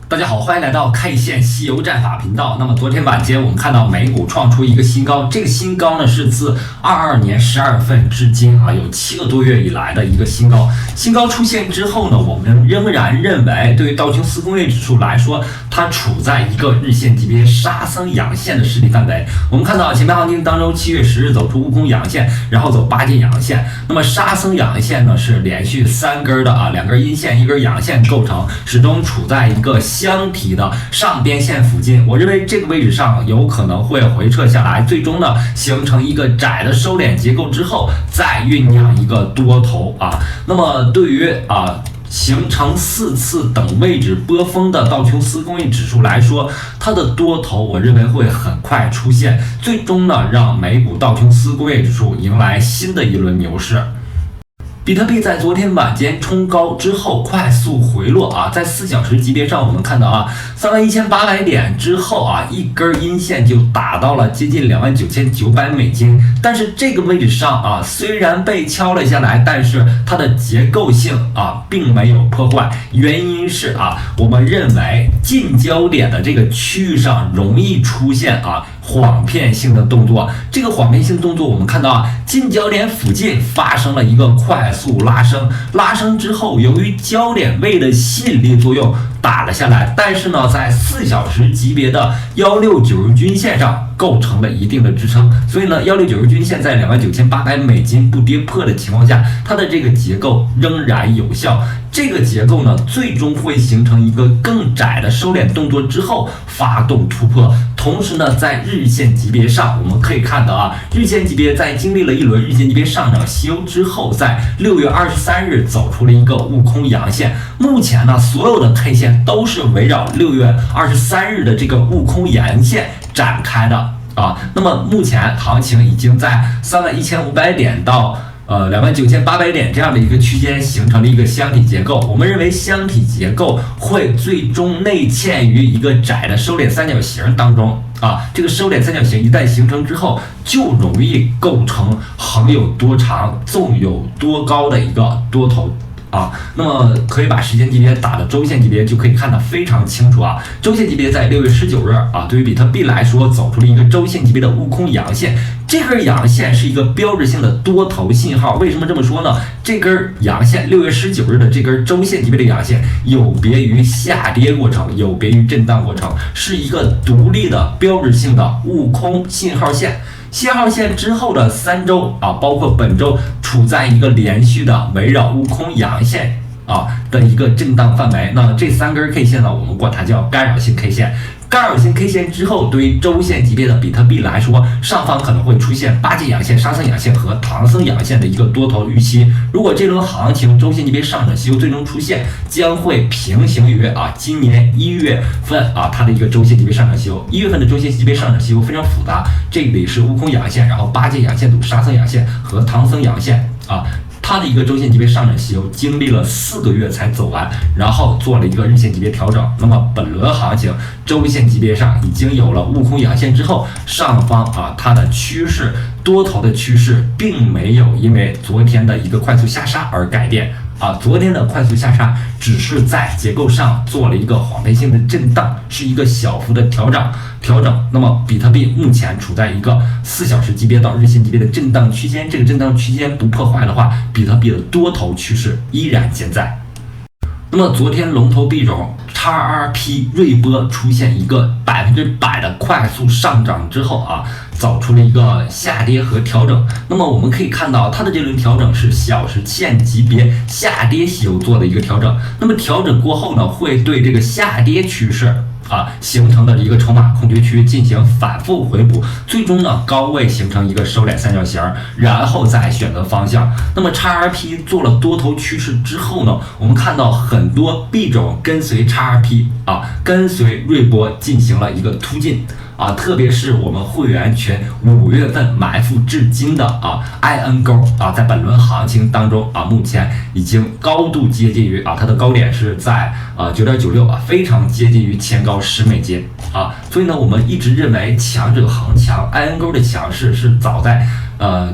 大家好，欢迎来到 K 线西游战法频道。那么昨天晚间我们看到美股创出一个新高，这个新高呢是自22年12月份至今有7个多月以来的一个新高。新高出现之后呢，我们仍然认为对于道琼斯工业指数来说，它处在一个日线级别杀升阳线的实体范围。我们看到前面行情当中7月10日走出悟空阳线，然后走8根阳线。那么杀升阳线呢是连续3根的2根阴线1根阳线构成，始终处在一个箱体的上边线附近，我认为这个位置上有可能会回撤下来，最终呢形成一个窄的收敛结构之后，再酝酿一个多头那么对于形成4次等位置波峰的道琼斯工业指数来说，它的多头我认为会很快出现，最终呢让美股道琼斯工业指数迎来新的一轮牛市。比特币在昨天晚间冲高之后快速回落在4小时级别上，我们看到31800点之后一根阴线就打到了接近29900美金，但是这个位置上虽然被敲了下来，但是它的结构性并没有破坏，原因是我们认为近焦点的这个区域上容易出现晃骗性的动作。这个晃骗性动作我们看到近焦点附近发生了一个快速拉升，拉升之后由于焦点位的吸引力作用打了下来，但是呢在4小时级别的169日均线上构成了一定的支撑，所以呢169日均线在29800美金不跌破的情况下，它的这个结构仍然有效。这个结构呢最终会形成一个更窄的收敛动作之后发动突破。同时呢在日线级别上我们可以看到日线级别在经历了一轮日线级别上涨西游之后，在6月23日走出了一个悟空阳线。目前呢所有的 K 线都是围绕6月23日的这个悟空阳线展开的那么目前行情已经在31500点到29800点这样的一个区间形成了一个箱体结构，我们认为箱体结构会最终内嵌于一个窄的收敛三角形当中这个收敛三角形一旦形成之后，就容易构成横有多长纵有多高的一个多头那么可以把时间级别打到周线级别，就可以看得非常清楚周线级别在6月19日对于比特币来说走出了一个周线级别的悟空阳线，这根阳线是一个标志性的多头信号。为什么这么说呢？这根阳线6月19日的这根周线级别的阳线有别于下跌过程，有别于震荡过程，是一个独立的标志性的悟空信号线。信号线之后的3周包括本周处在一个连续的围绕悟空阳线的一个震荡范围。那这3根 K 线呢，我们管它叫干扰性 K 线。干扰性 K 线之后，对于周线级别的比特币来说，上方可能会出现8根阳线、杀升阳线和唐僧阳线的一个多头预期。如果这轮行情周线级别上涨西游最终出现，将会平行于今年1月份它的一个周线级别上涨西游。1月份的周线级别上涨西游非常复杂，这里是悟空阳线，然后8根阳线组、杀升阳线和唐僧阳线它的一个周线级别上涨西游经历了4个月才走完，然后做了一个日线级别调整。那么本轮行情周线级别上已经有了悟空阳线之后，上方它的趋势多头的趋势并没有因为昨天的一个快速下杀而改变昨天的快速下杀只是在结构上做了一个晃骗性的震荡，是一个小幅的调整。那么比特币目前处在一个4小时级别到日线级别的震荡区间，这个震荡区间不破坏的话，比特币的多头趋势依然健在。那么昨天龙头币种 XRP 瑞波出现一个100%的快速上涨之后走出了一个下跌和调整。那么我们可以看到它的这轮调整是小时线级别下跌西游做的一个调整，那么调整过后呢，会对这个下跌趋势形成的一个筹码空缺区进行反复回补，最终呢高位形成一个收敛三角形，然后再选择方向。那么 XRP 做了多头趋势之后呢，我们看到很多币种跟随 XRP 跟随瑞波进行了一个突进特别是我们会员群5月份埋伏至今的IN 勾在本轮行情当中目前已经高度接近于它的高点是在9.96非常接近于前高10美金所以呢我们一直认为强者恒强，IN 勾的强势是早在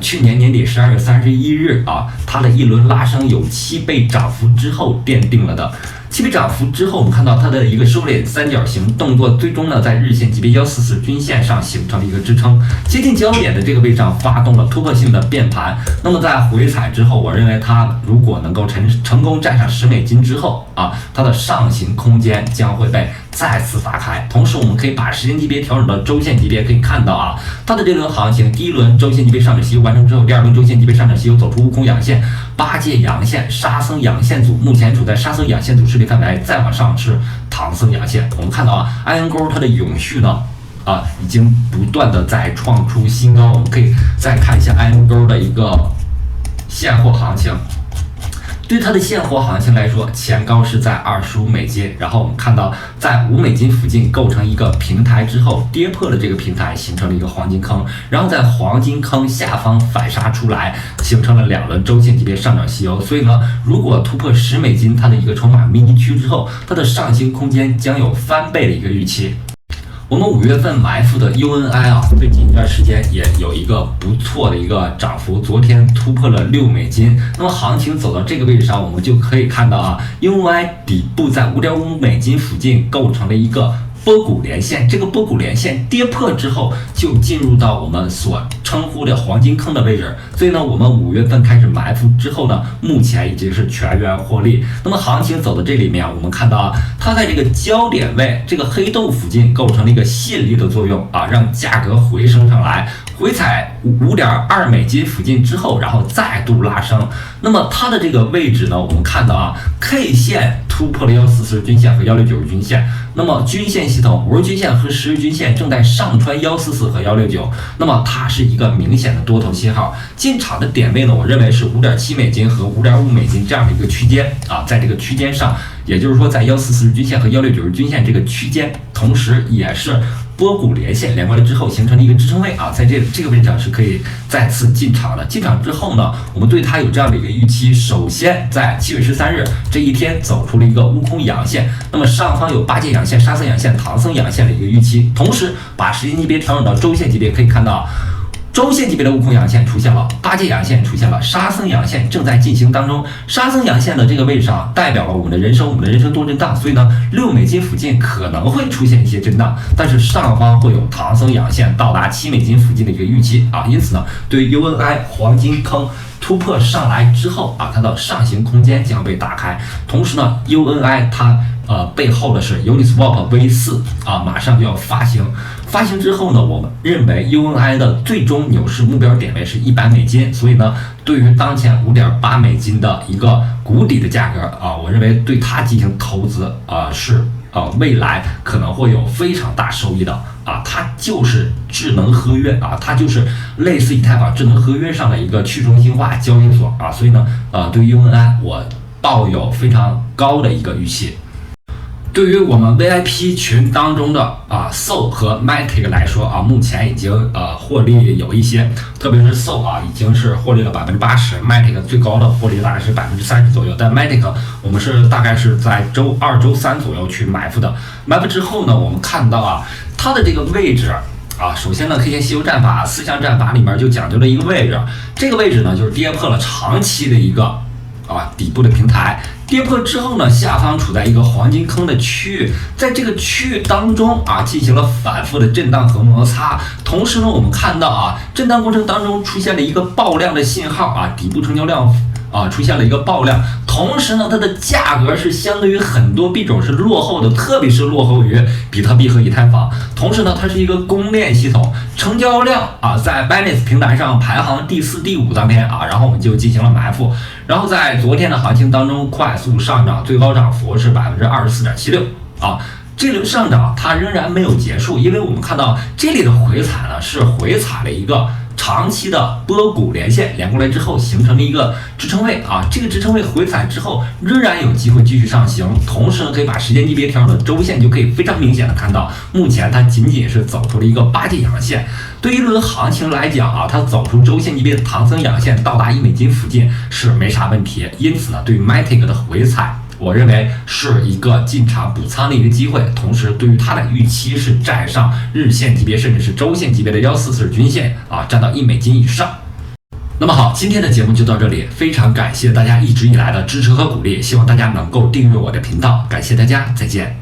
去年年底12月31日它的一轮拉升有7倍涨幅之后奠定了的。7倍涨幅之后，我们看到它的一个收敛三角形动作，最终呢在日线级别144均线上形成了一个支撑，接近焦点的这个位置上发动了突破性的变盘。那么在回踩之后，我认为它如果能够成功站上$10之后啊，它的上行空间将会被再次打开。同时，我们可以把时间级别调整到周线级别，可以看到啊，它的这轮行情，第一轮周线级别上涨吸油完成之后，第二轮周线级别上涨吸油走出悟空阳线、八戒阳线、沙僧阳线组，目前处在沙僧阳线组势力范围，再往上是唐僧阳线。我们看到啊，IN勾它的永续呢已经不断的在创出新高。我们可以再看一下 IN勾的一个现货行情。对它的现货行情来说，前高是在$25，然后我们看到在$5附近构成一个平台之后，跌破了这个平台，形成了一个黄金坑，然后在黄金坑下方反杀出来，形成了2轮周线级别上涨吸油。所以呢，如果突破$10它的一个筹码迷你区之后，它的上行空间将有翻倍的一个预期。我们5月份埋伏的 UNI 最近一段时间也有一个不错的一个涨幅，昨天突破了$6。那么行情走到这个位置上，我们就可以看到UNI 底部在$5.5附近构成了一个波谷连线，这个波谷连线跌破之后，就进入到我们所称呼的黄金坑的位置。所以呢，我们5月份开始埋伏之后呢，目前已经是全员获利。那么行情走到这里面，我们看到它在这个焦点位，这个黑洞附近构成了一个吸引力的作用让价格回升上来，回踩$5.2附近之后，然后再度拉升。那么它的这个位置呢，我们看到K 线突破了140均线和169均线，那么均线系统5日均线和10日均线正在上穿144和169，那么它是一个明显的多头信号。进场的点位呢，我认为是$5.7和$5.5这样的一个区间在这个区间上，也就是说在144均线和169均线这个区间，同时也是波谷连线连过来之后形成了一个支撑位在这个位置上是可以再次进场的。进场之后呢，我们对它有这样的一个预期，首先在7月13日这一天走出了一个悟空阳线，那么上方有八戒阳线、沙僧阳线、唐僧阳线的一个预期，同时把时间级别调整到周线级别，可以看到周线级别的悟空阳线出现了，八戒阳线出现了，沙僧阳线正在进行当中。沙僧阳线的这个位置上代表了我们的人生多震荡，所以呢$6附近可能会出现一些震荡，但是上方会有唐僧阳线到达$7附近的一个预期因此呢，对于 UNI 黄金坑突破上来之后它的上行空间将被打开。同时呢 UNI 它背后的是 Uniswap V4 马上就要发行之后呢，我们认为 UNI 的最终牛市目标点位是$100，所以呢，对于当前$5.8的一个谷底的价格我认为对它进行投资是未来可能会有非常大收益的它就是智能合约它就是类似以太坊智能合约上的一个去中心化交易所所以呢对于 UNI 我抱有非常高的一个预期。对于我们 VIP 群当中的SOL 和 Matic 来说目前已经获利有一些，特别是 SOL 已经是获利了80%，Matic 最高的获利大概是30%左右，但 Matic 我们是大概是在周2、周3左右去埋伏的。埋伏之后呢，我们看到它的这个位置首先呢 K 线吸油战法4项战法里面就讲究了一个位置，这个位置呢就是跌破了长期的一个底部的平台，跌破之后呢，下方处在一个黄金坑的区域，在这个区域当中进行了反复的震荡和摩擦。同时呢，我们看到震荡过程当中出现了一个爆量的信号底部成交量出现了一个爆量，同时呢，它的价格是相对于很多币种是落后的，特别是落后于比特币和以太坊。同时呢，它是一个公链系统，成交量在 Binance 平台上排行第4、第5当天然后我们就进行了埋伏，然后在昨天的行情当中快速上涨，最高涨幅是24.76%这轮上涨它仍然没有结束，因为我们看到这里的回踩呢是回踩了一个长期的波谷连线连过来之后形成了一个支撑位这个支撑位回踩之后仍然有机会继续上行，同时呢可以把时间级别调整到周线，就可以非常明显的看到目前它仅仅是走出了一个八戒阳线。对于一轮行情来讲它走出周线级别的唐僧阳线到达$1附近是没啥问题，因此呢对于 Matic 的回踩我认为是一个进场补仓的一个机会，同时对于它的预期是站上日线级别甚至是周线级别的144均线站到$1以上。那么好，今天的节目就到这里，非常感谢大家一直以来的支持和鼓励，希望大家能够订阅我的频道，感谢大家，再见。